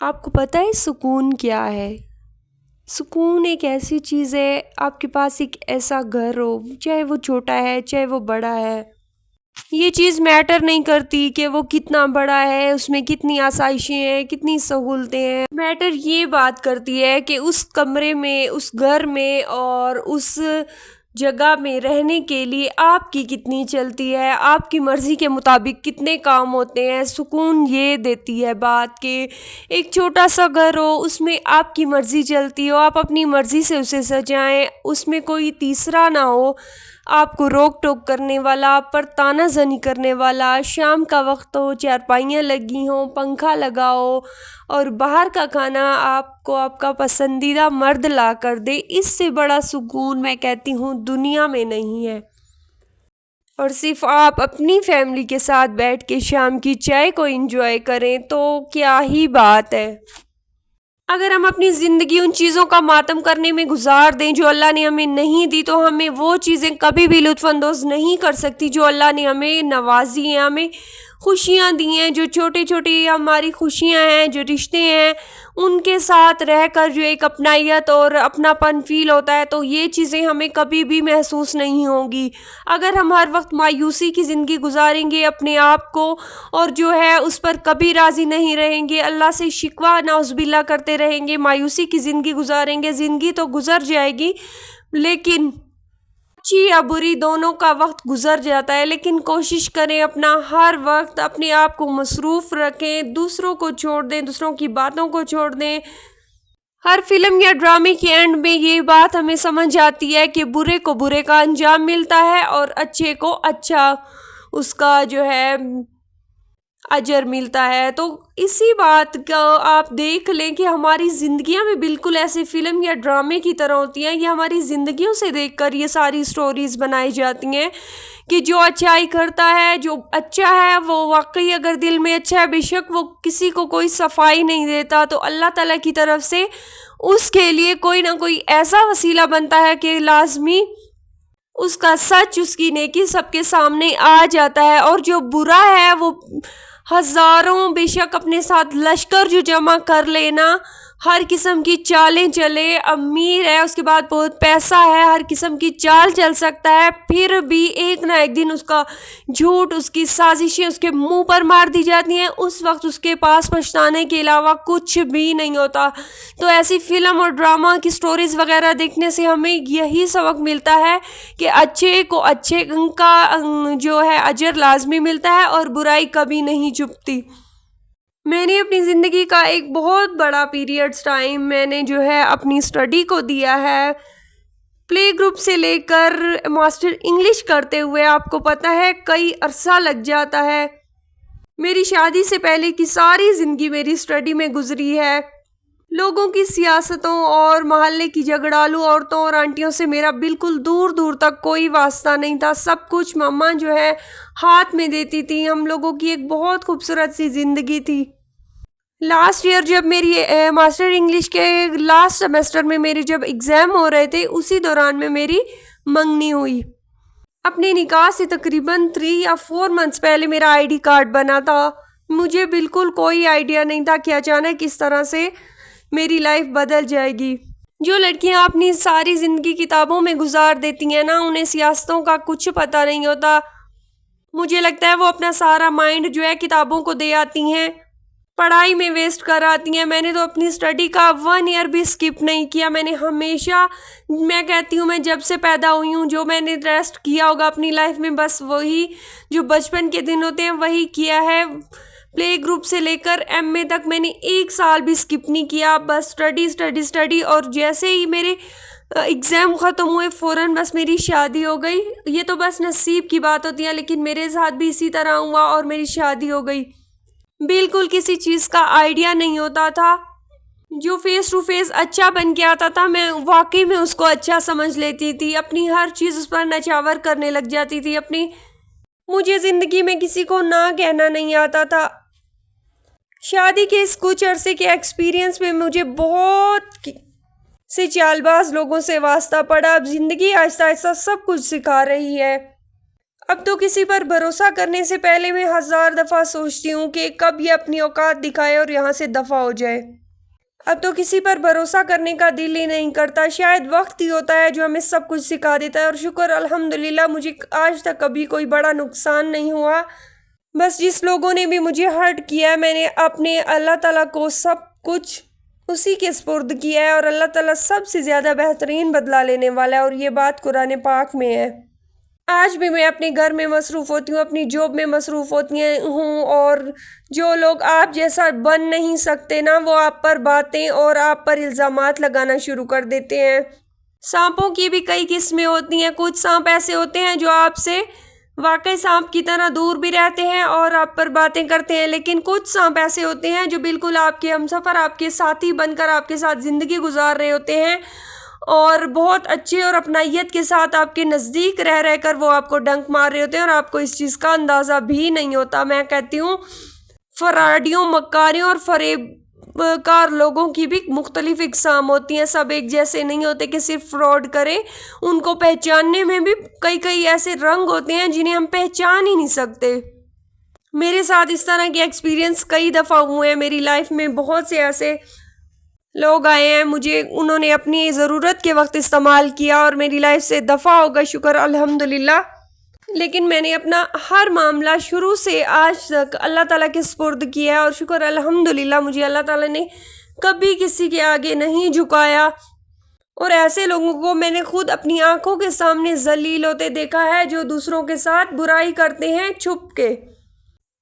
आपको पता है सुकून क्या है? सुकून एक ऐसी चीज़ है, आपके पास एक ऐसा घर हो, चाहे वो छोटा है, चाहे वो बड़ा है। ये चीज़ मैटर नहीं करती कि वो कितना बड़ा है, उसमें कितनी आसाइशें हैं, कितनी सहूलतें हैं। मैटर ये बात करती है कि उस कमरे में, उस घर में और उस जगह में रहने के लिए आपकी कितनी चलती है, आपकी मर्ज़ी के मुताबिक कितने काम होते हैं। सुकून ये देती है बात कि एक छोटा सा घर हो, उसमें आपकी मर्ज़ी चलती हो, आप अपनी मर्ज़ी से उसे सजाएं, उसमें कोई तीसरा ना हो आपको रोक टोक करने वाला, आप पर तानाज़नी करने वाला। शाम का वक्त हो, चारपाइयाँ लगी हों, पंखा लगा हो और बाहर का खाना आपको आपका पसंदीदा मर्द ला कर दे, इससे बड़ा सुकून मैं कहती हूँ दुनिया में नहीं है। और सिर्फ आप अपनी फैमिली के साथ बैठ के शाम की चाय को एंजॉय करें तो क्या ही बात है। अगर हम अपनी ज़िंदगी उन चीज़ों का मातम करने में गुजार दें जो अल्लाह ने हमें नहीं दी, तो हमें वो चीज़ें कभी भी लुत्फ़अंदोज़ नहीं कर सकती जो अल्लाह ने हमें नवाजी हैं, हमें खुशियाँ दी हैं। जो छोटी छोटी हमारी खुशियाँ हैं, जो रिश्ते हैं, उनके साथ रहकर जो एक अपनायत और अपनापन फ़ील होता है, तो ये चीज़ें हमें कभी भी महसूस नहीं होंगी। अगर हम हर वक्त मायूसी की ज़िंदगी गुजारेंगे अपने आप को, और जो है उस पर कभी राज़ी नहीं रहेंगे, अल्लाह से शिकवा नाउज़ुबिल्लाह करते रहेंगे, मायूसी की ज़िंदगी गुजारेंगे, ज़िंदगी तो गुज़र जाएगी, लेकिन अच्छी या बुरी दोनों का वक्त गुज़र जाता है। लेकिन कोशिश करें अपना हर वक्त अपने आप को मसरूफ़ रखें, दूसरों को छोड़ दें, दूसरों की बातों को छोड़ दें। हर फिल्म या ड्रामे के एंड में ये बात हमें समझ आती है कि बुरे को बुरे का अंजाम मिलता है और अच्छे को अच्छा उसका जो है अजर मिलता है। तो इसी बात का आप देख लें कि हमारी ज़िंदगियां भी बिल्कुल ऐसे फ़िल्म या ड्रामे की तरह होती हैं। ये हमारी ज़िंदगियों से देखकर ये सारी स्टोरीज़ बनाई जाती हैं कि जो अच्छाई करता है, जो अच्छा है, वो वाकई अगर दिल में अच्छा है, बेशक वो किसी को कोई सफाई नहीं देता, तो अल्लाह ताला की तरफ से उसके लिए कोई ना कोई ऐसा वसीला बनता है कि लाजमी उसका सच, उसकी नेकी सबके सामने आ जाता है। और जो बुरा है वो हज़ारों बेशक अपने साथ लश्कर जो जमा कर लेना, हर किस्म की चालें चले, अमीर है, उसके बाद बहुत पैसा है, हर किस्म की चाल चल सकता है, फिर भी एक ना एक दिन उसका झूठ, उसकी साजिशें उसके मुंह पर मार दी जाती हैं। उस वक्त उसके पास पछताने के अलावा कुछ भी नहीं होता। तो ऐसी फ़िल्म और ड्रामा की स्टोरीज़ वगैरह देखने से हमें यही सबक मिलता है कि अच्छे को अच्छे का जो है अजर लाजमी मिलता है और बुराई कभी नहीं छुपती। मैंने अपनी ज़िंदगी का एक बहुत बड़ा पीरियड्स टाइम मैंने जो है अपनी स्टडी को दिया है, प्ले ग्रुप से लेकर मास्टर इंग्लिश करते हुए। आपको पता है कई अरसा लग जाता है। मेरी शादी से पहले की सारी ज़िंदगी मेरी स्टडी में गुजरी है। लोगों की सियासतों और मोहल्ले की झगड़ालू औरतों और आंटियों से मेरा बिल्कुल दूर दूर तक कोई वास्ता नहीं था। सब कुछ मम्मा जो है हाथ में देती थी। हम लोगों की एक बहुत खूबसूरत सी ज़िंदगी थी। लास्ट ईयर जब मेरी मास्टर इंग्लिश के लास्ट सेमेस्टर में मेरे जब एग्ज़ाम हो रहे थे, उसी दौरान में मेरी मंगनी हुई। अपने निकाह से तकरीबन 3 या 4 मंथ्स पहले मेरा आईडी कार्ड बना था। मुझे बिल्कुल कोई आइडिया नहीं था कि अचानक किस तरह से मेरी लाइफ बदल जाएगी। जो लड़कियां अपनी सारी ज़िंदगी किताबों में गुजार देती हैं ना, उन्हें सियासतों का कुछ पता नहीं होता। मुझे लगता है वो अपना सारा माइंड जो है किताबों को दे आती हैं, पढ़ाई में वेस्ट कर आती हैं। मैंने तो अपनी स्टडी का 1 ईयर भी स्किप नहीं किया। मैंने हमेशा, मैं कहती हूँ मैं जब से पैदा हुई हूँ, जो मैंने रेस्ट किया होगा अपनी लाइफ में, बस वही जो बचपन के दिन होते हैं वही किया है। प्ले ग्रुप से लेकर एमए तक मैंने 1 साल भी स्किप नहीं किया। बस स्टडी स्टडी स्टडी। और जैसे ही मेरे एग्ज़ाम ख़त्म हुए फ़ौरन बस मेरी शादी हो गई। ये तो बस नसीब की बात होती है, लेकिन मेरे साथ भी इसी तरह हुआ और मेरी शादी हो गई। बिल्कुल किसी चीज़ का आइडिया नहीं होता था। जो फेस टू फेस अच्छा बन के आता था, मैं वाकई में उसको अच्छा समझ लेती थी। अपनी हर चीज़ उस पर नछावर करने लग जाती थी अपनी। मुझे ज़िंदगी में किसी को ना कहना नहीं आता था। शादी के इस कुछ अरसे के एक्सपीरियंस में मुझे बहुत से चालबाज लोगों से वास्ता पड़ा। अब ज़िंदगी आहिस्ता आहिस्ता सब कुछ सिखा रही है। अब तो किसी पर भरोसा करने से पहले मैं 1000 दफ़ा सोचती हूँ कि कब ये अपनी औकात दिखाए और यहाँ से दफ़ा हो जाए। अब तो किसी पर भरोसा करने का दिल ही नहीं करता। शायद वक्त ही होता है जो हमें सब कुछ सिखा देता है। और शुक्र अल्हम्दुलिल्लाह मुझे आज तक कभी कोई बड़ा नुकसान नहीं हुआ। बस जिस लोगों ने भी मुझे हर्ट किया है, मैंने अपने अल्लाह ताला को सब कुछ उसी के सुपुर्द किया है और अल्लाह ताला सबसे ज़्यादा बेहतरीन बदला लेने वाला है और ये बात कुरान पाक में है। आज भी मैं अपने घर में मसरूफ़ होती हूँ, अपनी जॉब में मसरूफ़ होती हूँ और जो लोग आप जैसा बन नहीं सकते ना, वो आप पर बातें और आप पर इल्ज़ामात लगाना शुरू कर देते हैं। सांपों की भी कई किस्में होती हैं। कुछ सांप ऐसे होते हैं जो आपसे वाकई सांप की तरह दूर भी रहते हैं और आप पर बातें करते हैं, लेकिन कुछ सांप ऐसे होते हैं जो बिल्कुल आपके हमसफ़र, आपके साथी बनकर आपके साथ ज़िंदगी गुजार रहे होते हैं और बहुत अच्छे और अपनाइयत के साथ आपके नज़दीक रह रहकर वो आपको डंक मार रहे होते हैं और आपको इस चीज़ का अंदाज़ा भी नहीं होता। मैं कहती हूँ फराडियों, मक्कारियों और फरेबकार लोगों की भी मुख्तलिफ इकसाम होती हैं। सब एक जैसे नहीं होते कि सिर्फ फ्रॉड करें। उनको पहचानने में भी कई कई ऐसे रंग होते हैं जिन्हें हम पहचान ही नहीं सकते। मेरे साथ इस तरह के एक्सपीरियंस कई दफ़ा हुए हैं। मेरी लाइफ में बहुत से ऐसे लोग आए हैं, मुझे उन्होंने अपनी ज़रूरत के वक्त इस्तेमाल किया और मेरी लाइफ से दफ़ा हो गए, शुक्र अल्हम्दुलिल्लाह। लेकिन मैंने अपना हर मामला शुरू से आज तक अल्लाह ताला के सुपुर्द किया है और शुक्र अल्हम्दुलिल्लाह मुझे अल्लाह ताला ने कभी किसी के आगे नहीं झुकाया। और ऐसे लोगों को मैंने खुद अपनी आंखों के सामने जलील होते देखा है जो दूसरों के साथ बुराई करते हैं छुप के,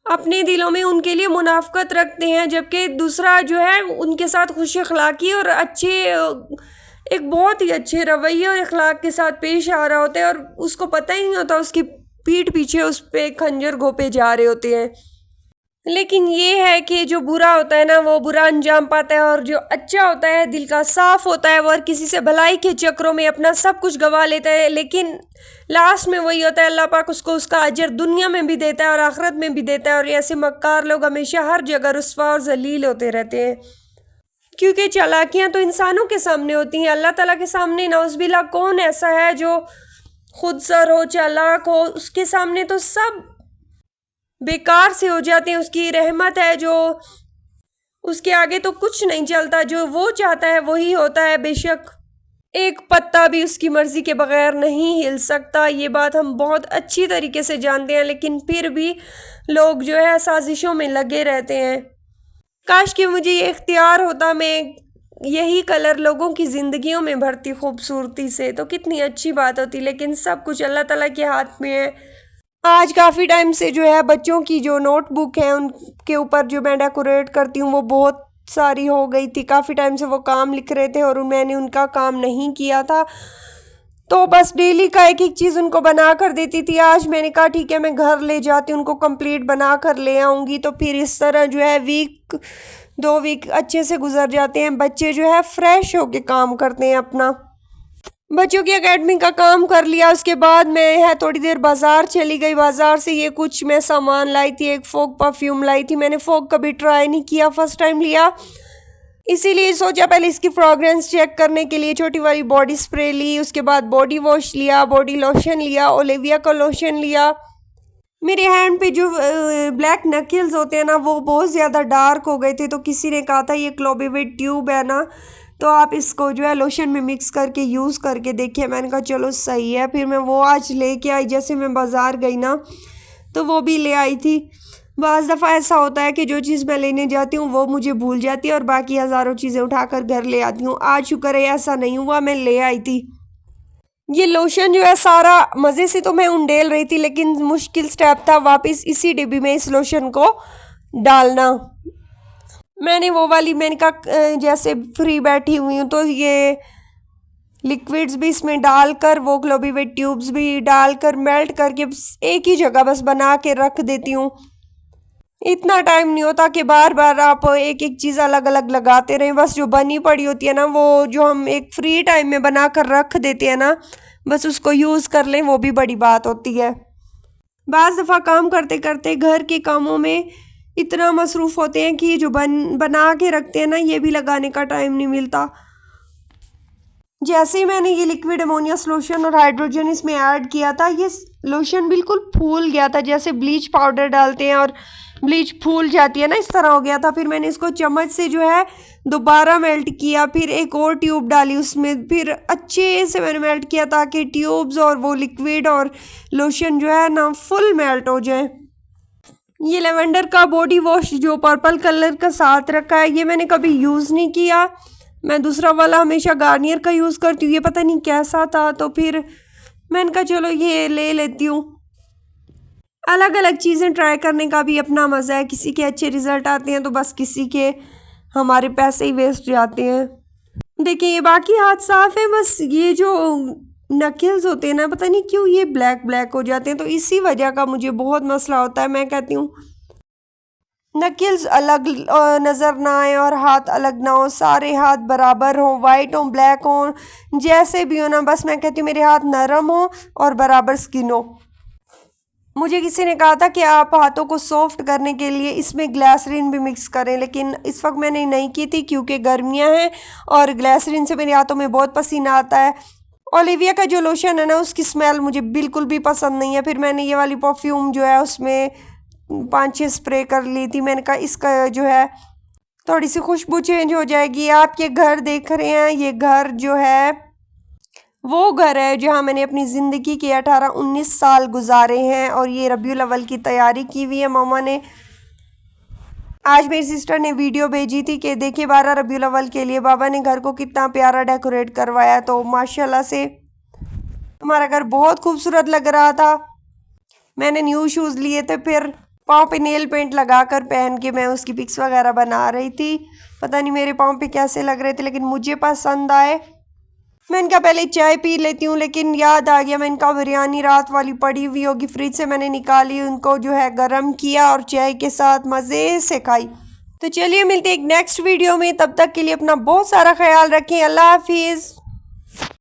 अपने दिलों में उनके लिए मुनाफ़क़त रखते हैं, जबकि दूसरा जो है उनके साथ खुश अखलाक़ी और अच्छे एक बहुत ही अच्छे रवैये और अखलाक के साथ पेश आ रहा होता है और उसको पता ही नहीं होता उसकी पीठ पीछे उस पे खंजर घोंपे जा रहे होते हैं। लेकिन ये है कि जो बुरा होता है ना, वो बुरा अंजाम पाता है और जो अच्छा होता है, दिल का साफ़ होता है, वो हर किसी से भलाई के चक्रों में अपना सब कुछ गंवा लेता है, लेकिन लास्ट में वही होता है अल्लाह पाक उसको उसका अजर दुनिया में भी देता है और आखिरत में भी देता है। और ऐसे मक्कार लोग हमेशा हर जगह रुस्वा और जलील होते रहते हैं, क्योंकि चालाकियाँ तो इंसानों के सामने होती हैं, अल्लाह ताला के सामने नाउज़ुबिल्लाह कौन ऐसा है जो खुदसर हो, चालाक हो। उसके सामने तो सब बेकार से हो जाते हैं। उसकी रहमत है जो उसके आगे तो कुछ नहीं चलता, जो वो चाहता है वही होता है। बेशक एक पत्ता भी उसकी मर्ज़ी के बगैर नहीं हिल सकता, ये बात हम बहुत अच्छी तरीके से जानते हैं, लेकिन फिर भी लोग जो है साजिशों में लगे रहते हैं। काश कि मुझे ये इख्तियार होता, मैं यही कलर लोगों की ज़िंदगियों में भरती खूबसूरती से, तो कितनी अच्छी बात होती। लेकिन सब कुछ अल्लाह ताला के हाथ में है। आज काफ़ी टाइम से जो है बच्चों की जो नोटबुक है उनके ऊपर जो मैं डेकोरेट करती हूँ वो बहुत सारी हो गई थी। काफ़ी टाइम से वो काम लिख रहे थे और मैंने उनका काम नहीं किया था, तो बस डेली का एक एक चीज़ उनको बना कर देती थी। आज मैंने कहा ठीक है, मैं घर ले जाती हूँ, उनको कंप्लीट बना कर ले आऊँगी। तो फिर इस तरह जो है वीक 2 वीक अच्छे से गुजर जाते हैं। बच्चे जो है फ्रेश होके काम करते हैं अपना। बच्चों की एकेडमी का काम कर लिया, उसके बाद मैं है थोड़ी देर बाज़ार चली गई। बाज़ार से ये कुछ मैं सामान लाई थी, एक फोक परफ्यूम लाई थी। मैंने फोक कभी ट्राई नहीं किया, फर्स्ट टाइम लिया, इसीलिए सोचा पहले इसकी फ्रेगरेंस चेक करने के लिए छोटी वाली बॉडी स्प्रे ली, उसके बाद बॉडी वॉश लिया, बॉडी लोशन लिया, ओलिविया का लोशन लिया। मेरे हैंड पे जो ब्लैक नकल्स होते हैं ना, वो बहुत ज़्यादा डार्क हो गए थे, तो किसी ने कहा था ये क्लोबिविट ट्यूब है ना, तो आप इसको जो है लोशन में मिक्स करके यूज़ करके देखिए। मैंने कहा चलो सही है। फिर मैं वो आज लेके आई, जैसे मैं बाज़ार गई ना तो वो भी ले आई थी। बाज़ दफ़ा ऐसा होता है कि जो चीज़ मैं लेने जाती हूँ वो मुझे भूल जाती है और बाकी हज़ारों चीज़ें उठाकर घर ले आती हूँ। आज शुक्र है ऐसा नहीं हुआ, मैं ले आई थी। ये लोशन जो है सारा मज़े से तो मैं उंडेल रही थी, लेकिन मुश्किल स्टेप था वापस इसी डिब्बी में इस लोशन को डालना। मैंने वो वाली, मैंने कहा जैसे फ्री बैठी हुई हूँ तो ये लिक्विड्स भी इसमें डालकर, वो क्लोबिविट ट्यूब्स भी डालकर मेल्ट करके एक ही जगह बस बना के रख देती हूँ। इतना टाइम नहीं होता कि बार बार आप एक एक चीज़ अलग अलग लगाते रहें। बस जो बनी पड़ी होती है ना, वो जो हम एक फ्री टाइम में बना कर रख देते हैं ना, बस उसको यूज़ कर लें, वो भी बड़ी बात होती है। बाज़ दफ़ा काम करते करते घर के कामों में इतना मसरूफ़ होते हैं कि जो बना के रखते हैं ना, ये भी लगाने का टाइम नहीं मिलता। जैसे ही मैंने ये लिक्विड अमोनिया सोल्यूशन और हाइड्रोजन इसमें ऐड किया था, ये लोशन बिल्कुल फूल गया था, जैसे ब्लीच पाउडर डालते हैं और ब्लीच फूल जाती है ना, इस तरह हो गया था। फिर मैंने इसको चम्मच से जो है दोबारा मेल्ट किया, फिर एक और ट्यूब डाली उसमें, फिर अच्छे से मैंने मेल्ट किया ताकि ट्यूब्स और वो लिक्विड और लोशन जो है ना फुल मेल्ट हो जाए। ये लेवेंडर का बॉडी वॉश जो पर्पल कलर का साथ रखा है, ये मैंने कभी यूज़ नहीं किया। मैं दूसरा वाला हमेशा गार्नियर का यूज़ करती हूँ, ये पता नहीं कैसा था, तो फिर मैंने कहा चलो ये ले लेती हूँ। अलग अलग चीज़ें ट्राई करने का भी अपना मज़ा है, किसी के अच्छे रिज़ल्ट आते हैं तो बस किसी के हमारे पैसे ही वेस्ट जाते हैं। देखिए ये बाकी हाथ साफ़ है, बस ये जो नकेल्स होते हैं ना, पता नहीं क्यों ये ब्लैक ब्लैक हो जाते हैं, तो इसी वजह का मुझे बहुत मसला होता है। मैं कहती हूँ नकेल्स अलग नज़र ना आए और हाथ अलग ना हो, सारे हाथ बराबर हों, वाइट हों, ब्लैक हों, जैसे भी हो ना, बस मैं कहती हूँ मेरे हाथ नरम हो और बराबर स्किन हो। मुझे किसी ने कहा था कि आप हाथों को सॉफ्ट करने के लिए इसमें ग्लिसरीन भी मिक्स करें, लेकिन इस वक्त मैंने नहीं की थी क्योंकि गर्मियाँ हैं और ग्लिसरीन से मेरे हाथों में बहुत पसीना आता है। ओलिविया का जो लोशन है ना, उसकी स्मेल मुझे बिल्कुल भी पसंद नहीं है। फिर मैंने ये वाली परफ्यूम जो है उसमें 5-6 स्प्रे कर ली थी। मैंने कहा इसका जो है थोड़ी सी खुशबू चेंज हो जाएगी। आप ये घर देख रहे हैं, ये घर जो है वो घर है जहाँ मैंने अपनी ज़िंदगी के 18-19 साल गुजारे हैं, और ये रबीउल अव्वल की तैयारी की हुई है मामा ने। आज मेरी सिस्टर ने वीडियो भेजी थी कि देखिए 12 रबीउल अव्वल के लिए बाबा ने घर को कितना प्यारा डेकोरेट करवाया। तो माशाल्लाह से हमारा घर बहुत खूबसूरत लग रहा था। मैंने न्यू शूज़ लिए थे, फिर पाँव पे नेल पेंट लगा कर पहन के मैं उसकी पिक्स वगैरह बना रही थी। पता नहीं मेरे पाँव पे कैसे लग रहे थे, लेकिन मुझे पसंद आए। मैंने कहा पहले चाय पी लेती हूँ, लेकिन याद आ गया, मैंने कहा बिरयानी रात वाली पड़ी हुई होगी फ्रिज से, मैंने निकाली, उनको जो है गरम किया और चाय के साथ मज़े से खाई। तो चलिए मिलते हैं एक नेक्स्ट वीडियो में, तब तक के लिए अपना बहुत सारा ख्याल रखें। अल्लाह हाफिज़।